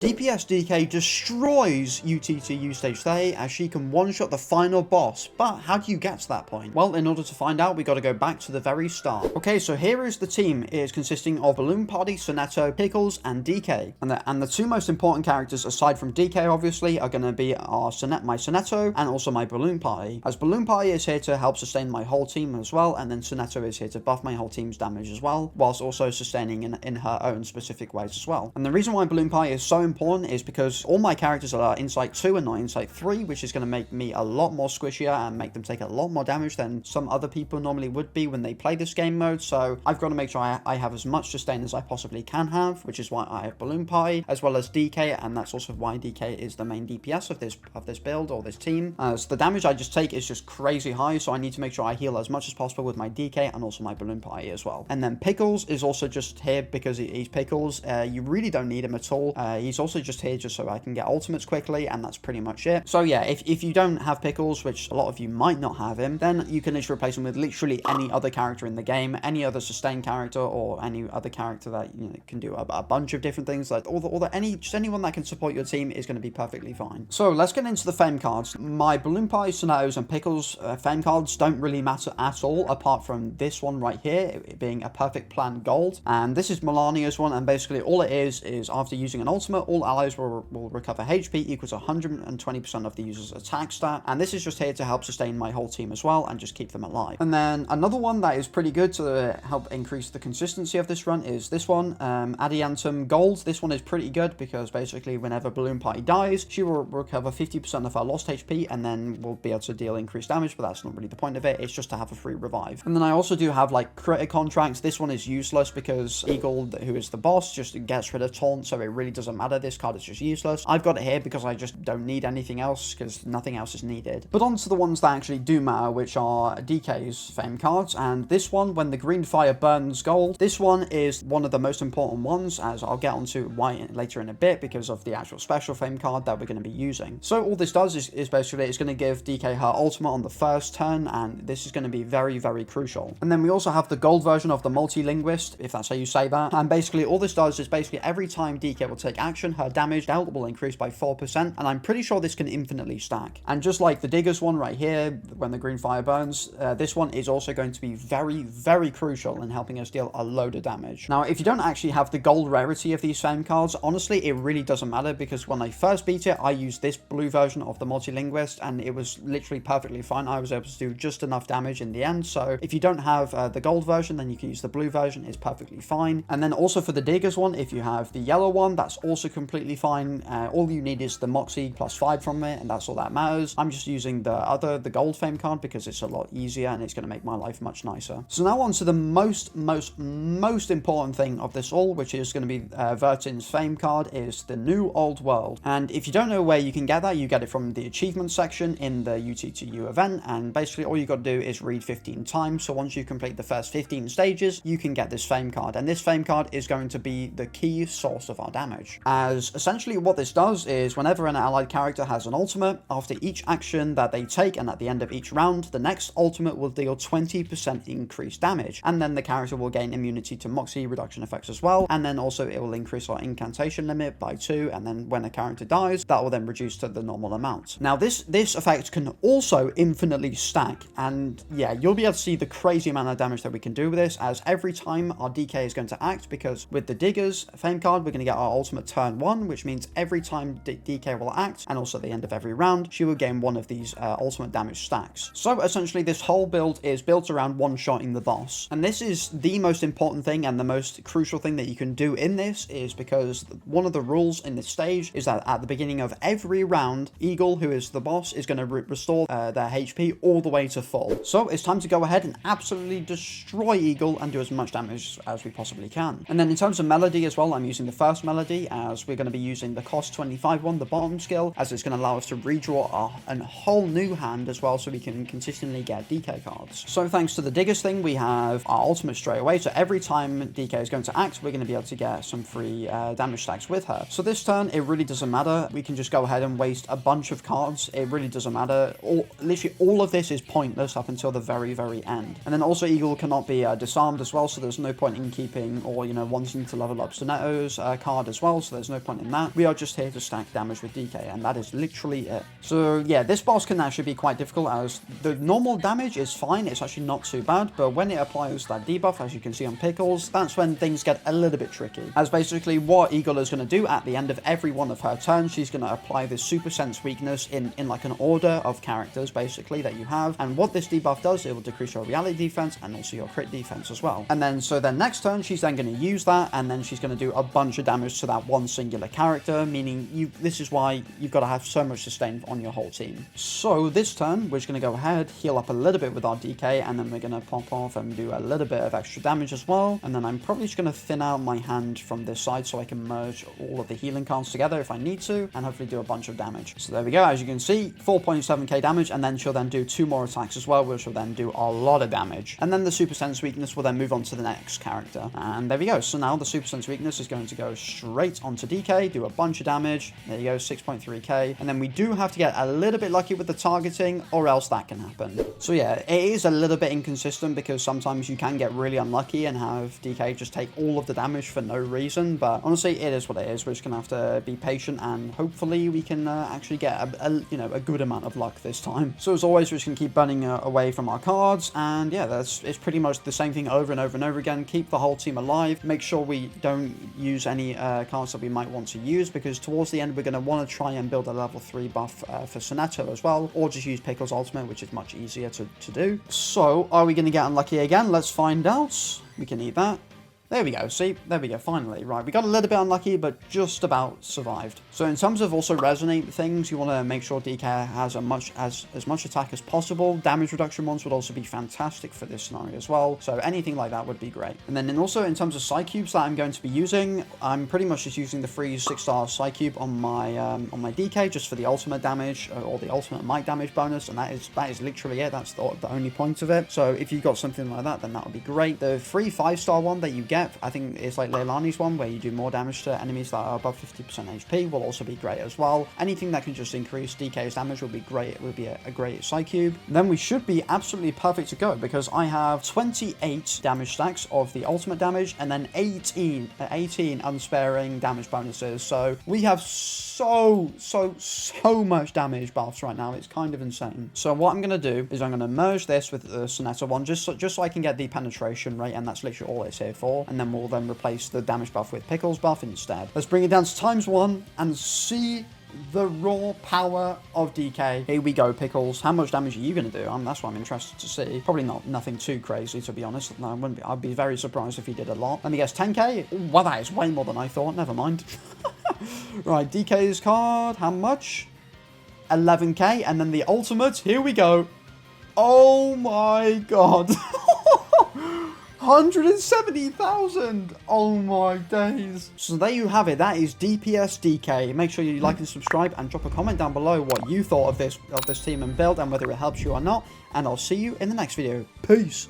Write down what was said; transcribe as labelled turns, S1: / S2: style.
S1: DPS Dikke destroys UTTU stage 30 as she can one-shot the final boss, but how do you get to that point? Well, in order to find out, we got to go back to the very start. Okay, so here is the team. It is consisting of Balloon Party, Sonetto, Pickles, and Dikke. And the two most important characters, aside from Dikke, obviously, are going to be my Sonetto and also my Balloon Party. As Balloon Party is here to help sustain my whole team as well, and then Sonetto is here to buff my whole team's damage as well, whilst also sustaining in her own specific ways as well. And the reason why Balloon Party is so important is because all my characters are Insight 2 and not Insight 3, which is going to make me a lot more squishier and make them take a lot more damage than some other people normally would be when they play this game mode. So I've got to make sure I have as much sustain as I possibly can have, which is why I have Balloon Party, as well as Dikke, and that's also why Dikke is the main DPS of this build or this team, as the damage I just take is just crazy high, so I need to make sure I heal as much as possible with my Dikke and also my Balloon Party as well. And then Pickles is also just here because he's Pickles. You really don't need him at all. He's also just here just so I can get ultimates quickly, and that's pretty much it. So yeah, if you don't have Pickles, which a lot of you might not have him, then you can literally replace him with literally any other character in the game, any other sustained character, or any other character that can do a bunch of different things. Like just anyone that can support your team is going to be perfectly fine. So let's get into the fame cards. My Balloon Party, Sonettos, and Pickles fame cards don't really matter at all, apart from this one right here, it being a perfect plan gold, and this is Melania's one, and basically all it is after using an ultimate, all allies will recover HP equals 120% of the user's attack stat, and this is just here to help sustain my whole team as well and just keep them alive. And then another one that is pretty good to help increase the consistency of this run is this one, Adiantum Gold. This one is pretty good because basically whenever Balloon Party dies, she will recover 50% of her lost HP and then will be able to deal increased damage, but that's not really the point of it. It's just to have a free revive. And then I also do have like critic contracts. This one is useless because Eagle, who is the boss, just gets rid of taunt, so it really doesn't matter. This card is just useless. I've got it here because I just don't need anything else because nothing else is needed. But on to the ones that actually do matter, which are Dikke's fame cards. And this one, when the green fire burns gold, this one is one of the most important ones, as I'll get onto why later in a bit because of the actual special fame card that we're going to be using. So all this does is basically it's going to give Dikke her ultimate on the first turn, and this is going to be very, very crucial. And then we also have the gold version of the multi-linguist, if that's how you say that. And basically all this does is basically every time Dikke will take action, her damage dealt will increase by 4%, and I'm pretty sure this can infinitely stack. And just like the Digger's one right here, when the green fire burns, this one is also going to be very, very crucial in helping us deal a load of damage. Now, if you don't actually have the gold rarity of these fame cards, honestly, it really doesn't matter, because when I first beat it, I used this blue version of the multi-linguist, and it was literally perfectly fine. I was able to do just enough damage in the end, so if you don't have the gold version, then you can use the blue version. It's perfectly fine. And then also for the Digger's one, if you have the yellow one, that's also completely fine. All you need is the Moxie +5 from it, and that's all that matters. I'm just using the gold fame card because it's a lot easier and it's going to make my life much nicer. So now on to the most important thing of this all, which is going to be Vertin's fame card, is the New Old World. And if you don't know where you can get that, you get it from the achievement section in the UTTU event, and basically all you got to do is read 15 times. So once you complete the first 15 stages, you can get this fame card, and this fame card is going to be the key source of our damage, as essentially what this does is whenever an allied character has an ultimate, after each action that they take and at the end of each round, the next ultimate will deal 20% increased damage, and then the character will gain immunity to Moxie reduction effects as well, and then also it will increase our incantation limit by 2, and then when a character dies, that will then reduce to the normal amount. Now this effect can also infinitely stack, and yeah, you'll be able to see the crazy amount of damage that we can do with this, as every time our Dikke is going to act, because with the Digger's fame card, we're going to get our ultimate turn 1, which means every time Dikke will act, and also at the end of every round, she will gain one of these ultimate damage stacks. So essentially this whole build is built around one-shotting the boss, and this is the most important thing and the most crucial thing that you can do in this, is because one of the rules in this stage is that at the beginning of every round, Eagle, who is the boss, is going to restore their HP all the way to full. So it's time to go ahead and absolutely destroy Eagle and do as much damage as we possibly can. And then in terms of melody as well, I'm using the first melody, as we're going to be using the cost 25 one, the bottom skill, as it's going to allow us to redraw a whole new hand as well, so we can consistently get Dikke cards. So thanks to the Diggers thing, we have our ultimate straight away, so every time Dikke is going to act, we're going to be able to get some free damage stacks with her. So this turn, it really doesn't matter. We can just go ahead and waste a bunch of cards. It really doesn't matter. Literally all of this is pointless up until the very, very end. And then also Eagle cannot be disarmed as well, so there's no point in keeping or, wanting to level up Sonetto's card as well, so there's there's no point in that. We are just here to stack damage with DK, and that is literally it. So yeah, this boss can actually be quite difficult, as the normal damage is fine, it's actually not too bad, but when it applies that debuff, as you can see on Pickles, that's when things get a little bit tricky. As basically what Eagle is going to do at the end of every one of her turns, she's going to apply this Super Sense weakness in like an order of characters basically that you have, and what this debuff does, it will decrease your reality defense and also your crit defense as well. And then so then next turn she's then going to use that, and then she's going to do a bunch of damage to that one singular character, meaning this is why you've got to have so much sustain on your whole team. So this turn we're just going to go ahead, heal up a little bit with our DK, and then we're going to pop off and do a little bit of extra damage as well. And then I'm probably just going to thin out my hand from this side so I can merge all of the healing cards together if I need to, and hopefully do a bunch of damage. So there we go, as you can see, 4.7k damage, and then she'll then do 2 more attacks as well, which will then do a lot of damage. And then the Super Sense weakness will then move on to the next character. And there we go. So now the Super Sense weakness is going to go straight onto DK, do a bunch of damage. There you go, 6.3k. And then we do have to get a little bit lucky with the targeting, or else that can happen. So yeah, it is a little bit inconsistent because sometimes you can get really unlucky and have DK just take all of the damage for no reason. But honestly, it is what it is. We're just gonna have to be patient, and hopefully we can actually get a good amount of luck this time. So as always, we're just gonna keep burning away from our cards, and yeah, it's pretty much the same thing over and over and over again. Keep the whole team alive. Make sure we don't use any cards that we might want to use, because towards the end we're gonna want to try and build a level 3 buff for Soneto as well, or just use Pickle's ultimate, which is much easier to do. So are we gonna get unlucky again? Let's find out. We can eat that. There we go, see? There we go, finally. Right, we got a little bit unlucky, but just about survived. So in terms of also resonate things, you want to make sure DK has as much attack as possible. Damage reduction ones would also be fantastic for this scenario as well. So anything like that would be great. And then also in terms of Psy Cubes that I'm going to be using, I'm pretty much just using the free 6-star Psy Cube on my DK just for the ultimate damage, or the ultimate might damage bonus, and that is literally it. That's the only point of it. So if you got something like that, then that would be great. The free 5-star one that you get, I think it's like Leilani's one, where you do more damage to enemies that are above 50% HP, will also be great as well. Anything that can just increase DK's damage will be great. It would be a great Psy Cube. Then we should be absolutely perfect to go, because I have 28 damage stacks of the ultimate damage, and then 18 unsparing damage bonuses. So we have so much damage buffs right now. It's kind of insane. So what I'm going to do is I'm going to merge this with the Soneto one, just so I can get the penetration rate, and that's literally all it's here for. And then we'll then replace the damage buff with Pickles buff instead. Let's bring it down to ×1 and see the raw power of DK. Here we go, Pickles. How much damage are you going to do? That's what I'm interested to see. Probably nothing too crazy, to be honest. No, I wouldn't be. I'd be very surprised if he did a lot. Let me guess, 10k? Ooh, well, that is way more than I thought. Never mind. Right, DK's card. How much? 11k. And then the ultimate. Here we go. Oh my god. 170,000! Oh my days. So there you have it. That is DPS DK. Make sure you like and subscribe, and drop a comment down below what you thought of this team and build, and whether it helps you or not. And I'll see you in the next video. Peace.